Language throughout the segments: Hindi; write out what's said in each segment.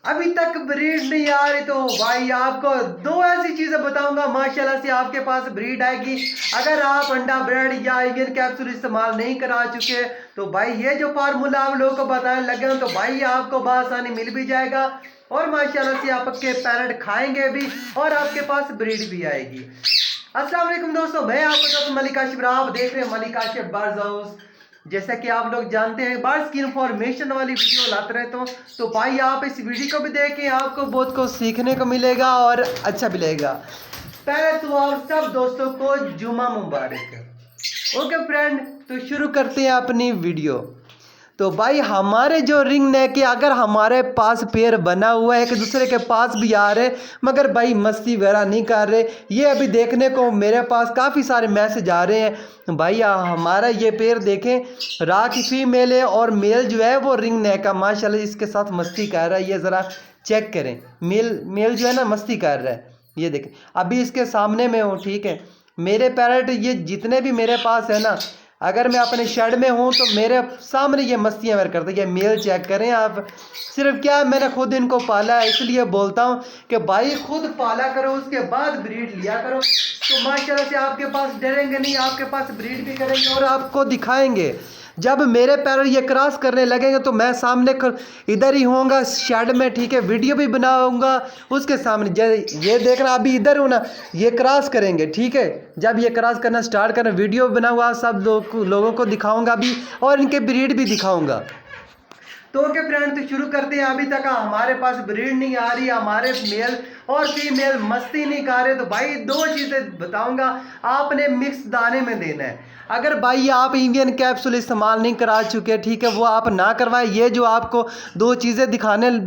अभी तक ब्रीड नहीं आ रही, तो भाई आपको दो ऐसी चीजें बताऊंगा माशाल्लाह से आपके पास ब्रीड आएगी। अगर आप अंडा ब्रेड या एवियन कैप्सूल इस्तेमाल नहीं करा चुके तो भाई ये जो फार्मूला आप लोगों को बताने लगे हूं, तो भाई आपको बआसानी मिल भी जाएगा और माशाल्लाह से आपके पैरेट खाएंगे भी और आपके पास ब्रीड भी आएगी। अस्सलाम वालेकुम दोस्तों, मैं आपका दोस्त मलिक काशिफ, आप देख रहे हैं मलिक काशिफ बर्ड्स हाउस। जैसा कि आप लोग जानते हैं बर्ड्स की इंफॉर्मेशन वाली वीडियो लाते रहते हो, तो भाई आप इस वीडियो को भी देखें, आपको बहुत कुछ सीखने को मिलेगा और अच्छा भी लगेगा। पहले तो आप सब दोस्तों को जुमा मुबारक। ओके फ्रेंड, तो शुरू करते हैं अपनी वीडियो। तो भाई हमारे जो रिंग नेक है, अगर हमारे पास पेयर बना हुआ है, एक दूसरे के पास भी आ रहे मगर भाई मस्ती वगैरह नहीं कर रहे, ये अभी देखने को मेरे पास काफ़ी सारे मैसेज आ रहे हैं। भाई हमारा ये पेयर देखें, रा की फीमेल है और मेल जो है वो रिंग नेक का माशाल्लाह इसके साथ मस्ती कर रहा है। ये ज़रा चेक करें, मेल जो है ना मस्ती कर रहा है। ये देखें, अभी इसके सामने में हूँ, ठीक है। मेरे पैरेट ये जितने भी मेरे पास है ना, अगर मैं अपने शेड में हूँ तो मेरे सामने ये मस्तियाँ वेर करते हैं। ये मेल चेक करें आप, सिर्फ क्या मैंने खुद इनको पाला है, इसलिए बोलता हूँ कि भाई खुद पाला करो उसके बाद ब्रीड लिया करो, तो माशाल्लाह से आपके पास डरेंगे नहीं, आपके पास ब्रीड भी करेंगे और आपको दिखाएंगे। जब मेरे पैर ये क्रॉस करने लगेंगे तो मैं सामने इधर ही होऊंगा शेड में, ठीक है। वीडियो भी बनाऊंगा उसके सामने, ये देखना अभी इधर हूँ ना, ये क्रॉस करेंगे, ठीक है। जब ये क्रॉस करना स्टार्ट करना वीडियो बनाऊंगा, सब लोगों को दिखाऊंगा भी और इनके ब्रीड भी दिखाऊंगा। तो ओके फ्रेंड, तो शुरू करते हैं। अभी तक हमारे पास ब्रीड नहीं आ रही, हमारे मेल और फीमेल मस्ती नहीं कर रहे, तो भाई दो चीज़ें बताऊंगा, आपने मिक्स दाने में देना है। अगर भाई आप एवियन कैप्सूल इस्तेमाल नहीं करा चुके, ठीक है, वो आप ना करवाएं। ये जो आपको दो चीज़ें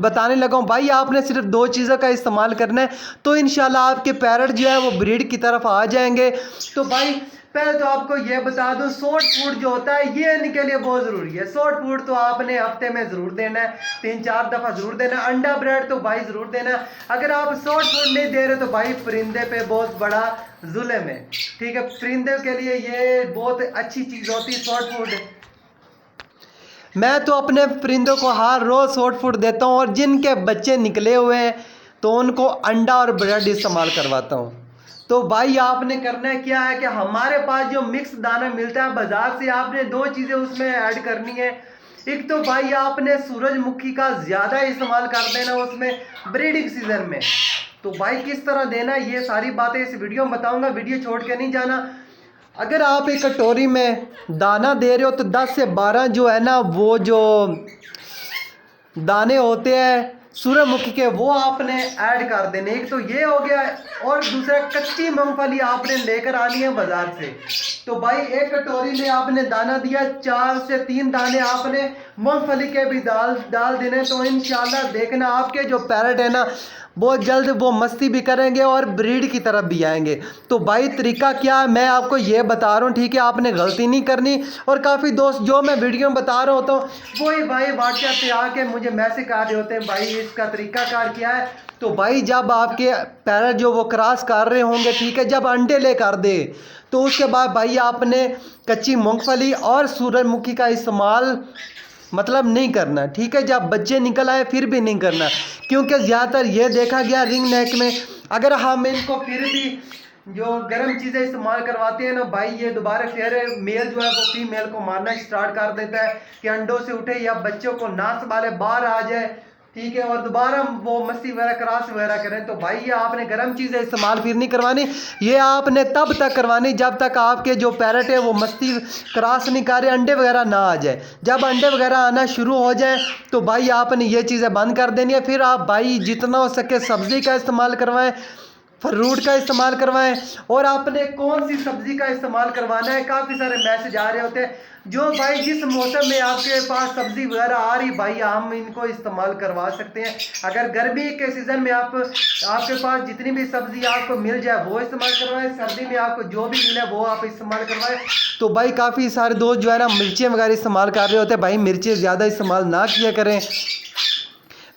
बताने लगा हूँ, भाई आपने सिर्फ दो चीज़ों का इस्तेमाल करना है, तो इंशाल्लाह आपके पैरेट जो है वो ब्रीड की तरफ आ जाएंगे। तो भाई पहले तो आपको ये बता दूं, शॉर्ट फूड जो होता है ये इनके लिए बहुत ज़रूरी है। शॉर्ट फूड तो आपने हफ्ते में ज़रूर देना है, 3-4 दफ़ा ज़रूर देना है। अंडा ब्रेड तो भाई ज़रूर देना है। अगर आप शॉर्ट फूड नहीं दे रहे तो भाई परिंदे पे बहुत बड़ा जुल्म है, ठीक है। परिंदे के लिए ये बहुत अच्छी चीज़ होती है शॉर्ट फूड। मैं तो अपने परिंदों को हर रोज़ शॉर्ट फूड देता हूँ और जिनके बच्चे निकले हुए हैं तो उनको अंडा और ब्रेड इस्तेमाल करवाता हूँ। तो भाई आपने करना क्या है कि हमारे पास जो मिक्स दाना मिलता है बाजार से, आपने दो चीज़ें उसमें ऐड करनी है। एक तो भाई आपने सूरजमुखी का ज़्यादा इस्तेमाल कर देना उसमें ब्रीडिंग सीजन में। तो भाई किस तरह देना ये सारी बातें इस वीडियो में बताऊंगा, वीडियो छोड़ के नहीं जाना। अगर आप एक कटोरी में दाना दे रहे हो तो 10 से 12 जो है ना वो जो दाने होते हैं सूरजमुखी के वो आपने ऐड कर देने। एक तो ये हो गया और दूसरा कच्ची मूंगफली आपने लेकर आनी है बाजार से। तो भाई एक कटोरी में आपने दाना दिया, 4 से 3 दाने आपने मूंगफली के भी डाल देने। तो इंशाल्लाह देखना आपके जो पैरेट है ना बहुत जल्द वो मस्ती भी करेंगे और ब्रीड की तरफ भी आएंगे। तो भाई तरीका क्या है मैं आपको ये बता रहा हूँ, ठीक है, आपने गलती नहीं करनी। और काफ़ी दोस्त जो मैं वीडियो में बता रहा होता हूँ वही भाई व्हाट्सएप पे आके मुझे मैसेज कर रहे होते हैं, भाई इसका तरीकाकार क्या है। तो भाई जब आपके पैरेट जो वो क्रॉस कर रहे होंगे, ठीक है, जब अंडे ले कर दे तो उसके बाद भाई आपने कच्ची मूंगफली और सूरजमुखी का इस्तेमाल मतलब नहीं करना, ठीक है। जब बच्चे निकल आए फिर भी नहीं करना, क्योंकि ज़्यादातर ये देखा गया रिंग नेक में अगर हम इनको फिर भी जो गर्म चीज़ें इस्तेमाल करवाते हैं ना भाई, ये दोबारा फिर मेल जो है वो फीमेल को मारना स्टार्ट कर देता है कि अंडों से उठे या बच्चों को ना संभाले बाहर आ जाए, ठीक है, और दोबारा वो मस्ती वगैरह क्रॉस वगैरह करें। तो भाई ये आपने गर्म चीज़ें इस्तेमाल फिर नहीं करवानी, ये आपने तब तक करवानी जब तक आपके जो पैरेट है वो मस्ती क्रॉस नहीं कर रहे, अंडे वगैरह ना आ जाए। जब अंडे वगैरह आना शुरू हो जाए तो भाई आपने ये चीज़ें बंद कर देनी है। फिर आप भाई जितना हो सके सब्ज़ी का इस्तेमाल करवाएं, फ्रूट का इस्तेमाल करवाएं। और आपने कौन सी सब्ज़ी का इस्तेमाल करवाना है, काफ़ी सारे मैसेज आ रहे होते हैं जो भाई जिस मौसम में आपके पास सब्ज़ी वगैरह आ रही भाई हम इनको इस्तेमाल करवा सकते हैं। अगर गर्मी के सीज़न में आपके पास जितनी भी सब्ज़ी आपको मिल जाए वो इस्तेमाल करवाएं, सर्दी में आपको जो भी मिले वो आप इस्तेमाल करवाएं। तो भाई काफ़ी सारे दोस्त जो है ना मिर्चें वगैरह इस्तेमाल कर रहे होते हैं, भाई मिर्चें ज़्यादा इस्तेमाल ना किया करें।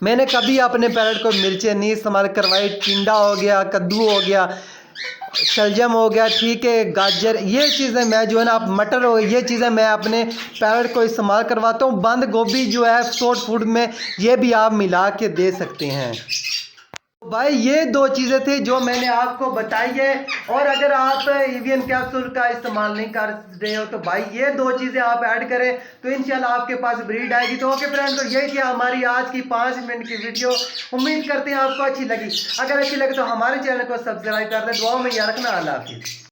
मैंने कभी अपने पैरेट को मिर्चें नहीं इस्तेमाल करवाई, टिंडा हो गया, कद्दू हो गया, शलजम हो गया, ठीक है, गाजर, ये चीज़ें मैं जो है ना, आप मटर हो गई, ये चीज़ें मैं अपने पैरट को इस्तेमाल करवाता हूँ। बंद गोभी जो है सॉफ्ट फूड में, ये भी आप मिला के दे सकते हैं। भाई ये दो चीज़ें थी जो मैंने आपको बताई है। और अगर आप एवियन कैप्सूल का इस्तेमाल नहीं कर रहे हो तो भाई ये दो चीज़ें आप ऐड करें तो इंशाल्लाह आपके पास ब्रीड आएगी। तो ओके फ्रेंड, तो यही थी हमारी आज की 5 मिनट की वीडियो। उम्मीद करते हैं आपको अच्छी लगी। अगर अच्छी लगे तो हमारे चैनल को सब्सक्राइब कर दें। दुआओं में याद रखना। अल्लाह हाफिज़।